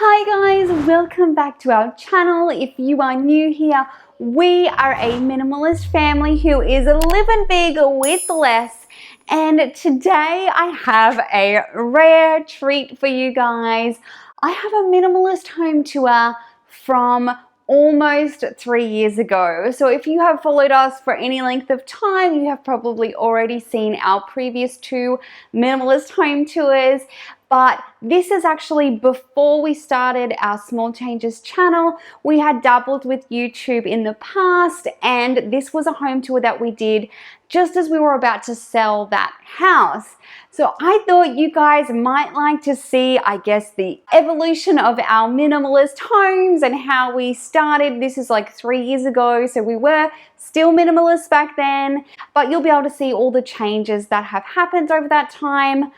Hi guys, welcome back to our channel. If you are new here, we are a minimalist family who is living big with less. And today I have a rare treat for you guys. I have a minimalist home tour from almost 3 years ago. So if you have followed us for any length of time, you have probably already seen our previous two minimalist home tours. But this is actually before we started our Small Changes channel. We had dabbled with YouTube in the past, and this was a home tour that we did just as we were about to sell that house. So I thought you guys might like to see, I guess, the evolution of our minimalist homes and how we started. This is like 3 years ago, so we were still minimalist back then, but you'll be able to see all the changes that have happened over that time.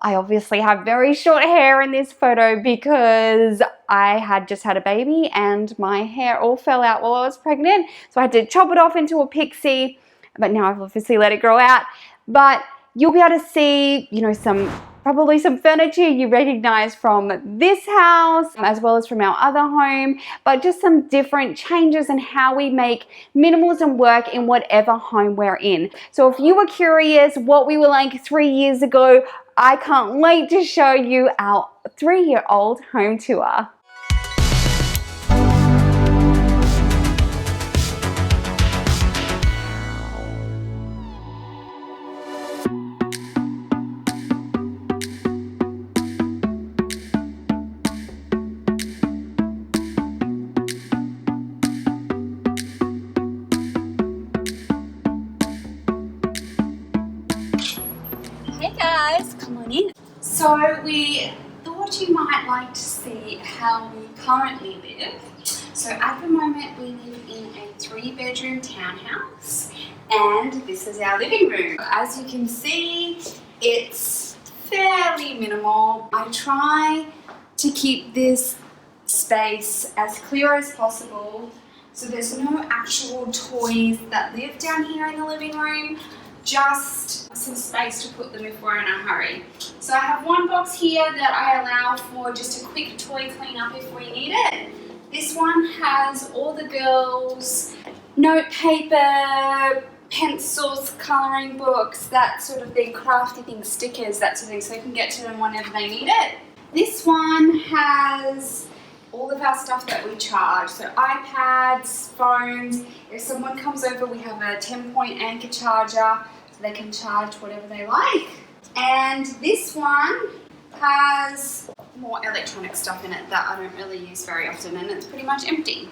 I obviously have very short hair in this photo because I had just had a baby and my hair all fell out while I was pregnant. So I had to chop it off into a pixie, but now I've obviously let it grow out. But you'll be able to see, probably some furniture you recognize from this house as well as from our other home, but just some different changes in how we make minimalism work in whatever home we're in. So if you were curious what we were like 3 years ago, I can't wait to show you our 3-year-old home tour. Hey guys, come on in. So we thought you might like to see how we currently live. So at the moment we live in a 3-bedroom townhouse and this is our living room. As you can see, it's fairly minimal. I try to keep this space as clear as possible so there's no actual toys that live down here in the living room. Just some space to put them if we're in a hurry. So I have one box here that I allow for just a quick toy cleanup if we need it. This one has all the girls' note paper, pencils, colouring books, that sort of thing, crafty things, stickers, that sort of thing, so they can get to them whenever they need it. This one has all of our stuff that we charge, so iPads, phones. If someone comes over, we have a 10-point anchor charger so they can charge whatever they like. And this one has more electronic stuff in it that I don't really use very often, and it's pretty much empty.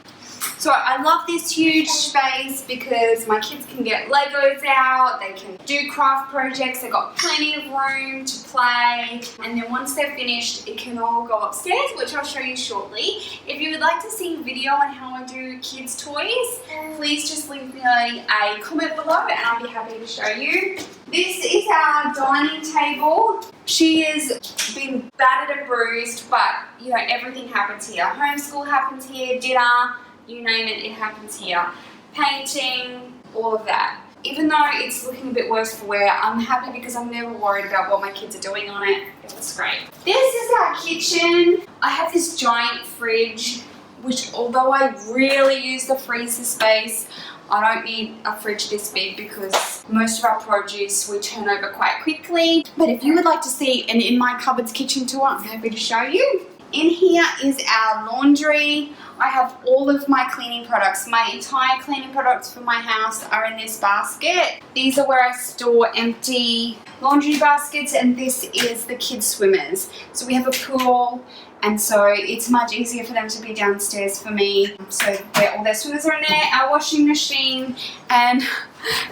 So I love this huge space because my kids can get Legos out, they can do craft projects, they've got plenty of room to play, and then once they're finished it can all go upstairs, which I'll show you shortly. If you would like to see a video on how I do kids' toys, please just leave me a comment below and I'll be happy to show you. This is our dining table. She has been battered and bruised, but everything happens here. Homeschool happens here, dinner, you name it, it happens here. Painting, all of that. Even though it's looking a bit worse for wear, I'm happy because I'm never worried about what my kids are doing on it. It's great. This is our kitchen. I have this giant fridge, which although I really use the freezer space, I don't need a fridge this big because most of our produce we turn over quite quickly. But if you would like to see an In My Cupboards kitchen tour, I'm happy to show you. In here is our laundry. I have all of my cleaning products. My entire cleaning products for my house are in this basket. These are where I store empty laundry baskets, and this is the kids' swimmers. So we have a pool, and so it's much easier for them to be downstairs for me. So all their swimmers are in there, our washing machine, and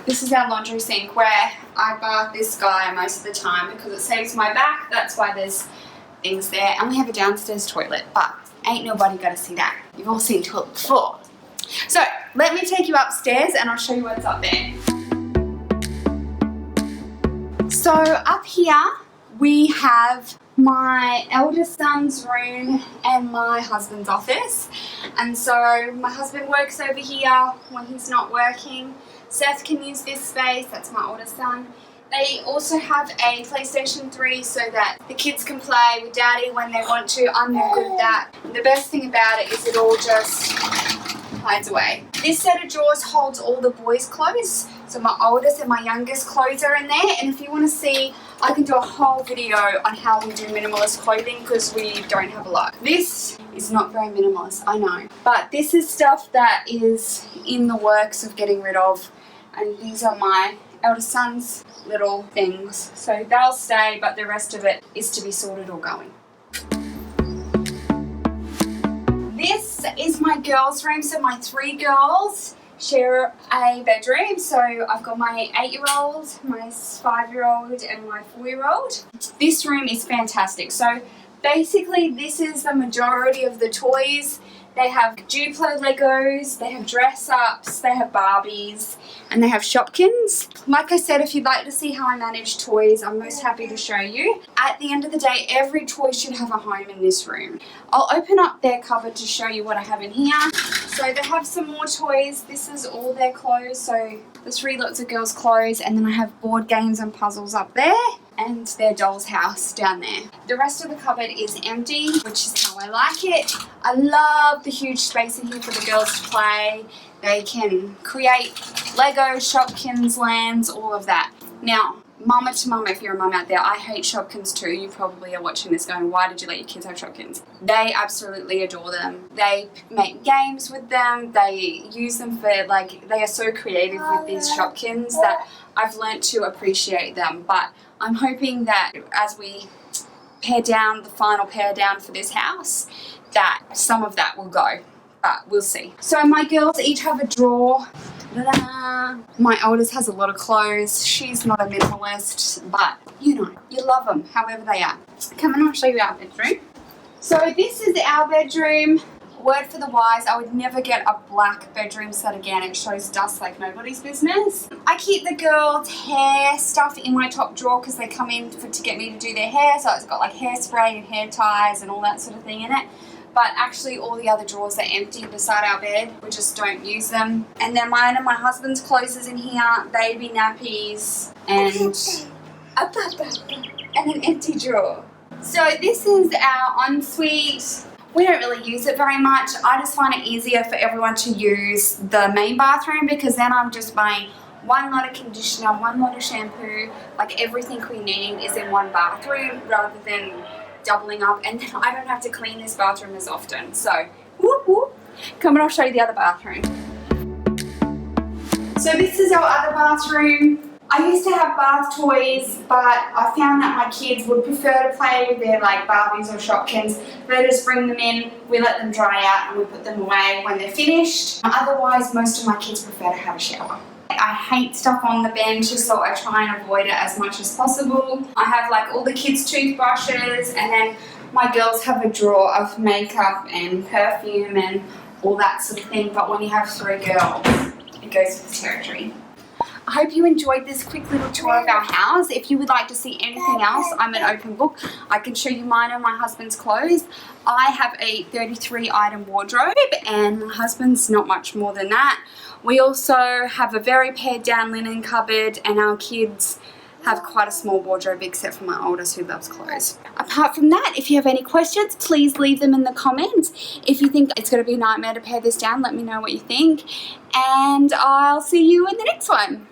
this is our laundry sink where I bath this guy most of the time because it saves my back. That's why there's things there, and we have a downstairs toilet, but ain't nobody got to see that. You've all seen toilet before. So let me take you upstairs and I'll show you what's up there. So up here we have my eldest son's room and my husband's office, and so my husband works over here when he's not working. Seth can use this space, that's my oldest son, They also have a PlayStation 3 so that the kids can play with Daddy when they want to. I'm no good at that. The best thing about it is it all just hides away. This set of drawers holds all the boys' clothes. So my oldest and my youngest clothes are in there. And if you want to see, I can do a whole video on how we do minimalist clothing because we don't have a lot. This is not very minimalist, I know. But this is stuff that is in the works of getting rid of. And these are my eldest son's little things. So they'll stay, but the rest of it is to be sorted or going. This is my girls' room. So my 3 girls share a bedroom. So I've got my 8-year-old, my 5-year-old and my 4-year-old. This room is fantastic. So basically this is the majority of the toys. They have Duplo Legos, they have dress-ups, they have Barbies, and they have Shopkins. Like I said, if you'd like to see how I manage toys, I'm most happy to show you. At the end of the day, every toy should have a home in this room. I'll open up their cupboard to show you what I have in here. So they have some more toys. This is all their clothes. So there's 3 lots of girls' clothes, and then I have board games and puzzles up there, and their doll's house down there. The rest of the cupboard is empty, which is how I like it. I love the huge space in here for the girls to play. They can create Lego, Shopkins, lands, all of that. Now, mama to mama, if you're a mum out there, I hate Shopkins too. You probably are watching this going, why did you let your kids have Shopkins? They absolutely adore them. They make games with them. They use them for, like, they are so creative with these Shopkins that I've learnt to appreciate them. But I'm hoping that as we pare down, the final pare down for this house, that some of that will go. But we'll see. So my girls each have a drawer. Ta-da! My oldest has a lot of clothes. She's not a minimalist, but you know, you love them however they are. Come on, I'll show you our bedroom. So this is our bedroom. Word for the wise, I would never get a black bedroom set again. It shows dust like nobody's business. I keep the girls' hair stuff in my top drawer because they come in to get me to do their hair. So it's got like hairspray and hair ties and all that sort of thing in it. But actually all the other drawers are empty beside our bed. We just don't use them. And then mine and my husband's clothes is in here, baby nappies, and an empty drawer. So this is our ensuite. We don't really use it very much. I just find it easier for everyone to use the main bathroom because then I'm just buying 1 lot of conditioner, 1 lot of shampoo, like everything we need is in one bathroom rather than doubling up, and then I don't have to clean this bathroom as often. So, whoop whoop. Come and I'll show you the other bathroom. So this is our other bathroom. I used to have bath toys, but I found that my kids would prefer to play with their like Barbies or Shopkins. They just bring them in, we let them dry out, and we put them away when they're finished. Otherwise, most of my kids prefer to have a shower. I hate stuff on the benches, so I try and avoid it as much as possible. I have like all the kids' toothbrushes, and then my girls have a drawer of makeup and perfume and all that sort of thing. But when you have 3 girls, it goes with the territory. I hope you enjoyed this quick little tour of our house. If you would like to see anything else, I'm an open book. I can show you mine and my husband's clothes. I have a 33-item wardrobe and my husband's not much more than that. We also have a very pared down linen cupboard, and our kids have quite a small wardrobe except for my oldest who loves clothes. Apart from that, if you have any questions, please leave them in the comments. If you think it's going to be a nightmare to pare this down, let me know what you think. And I'll see you in the next one.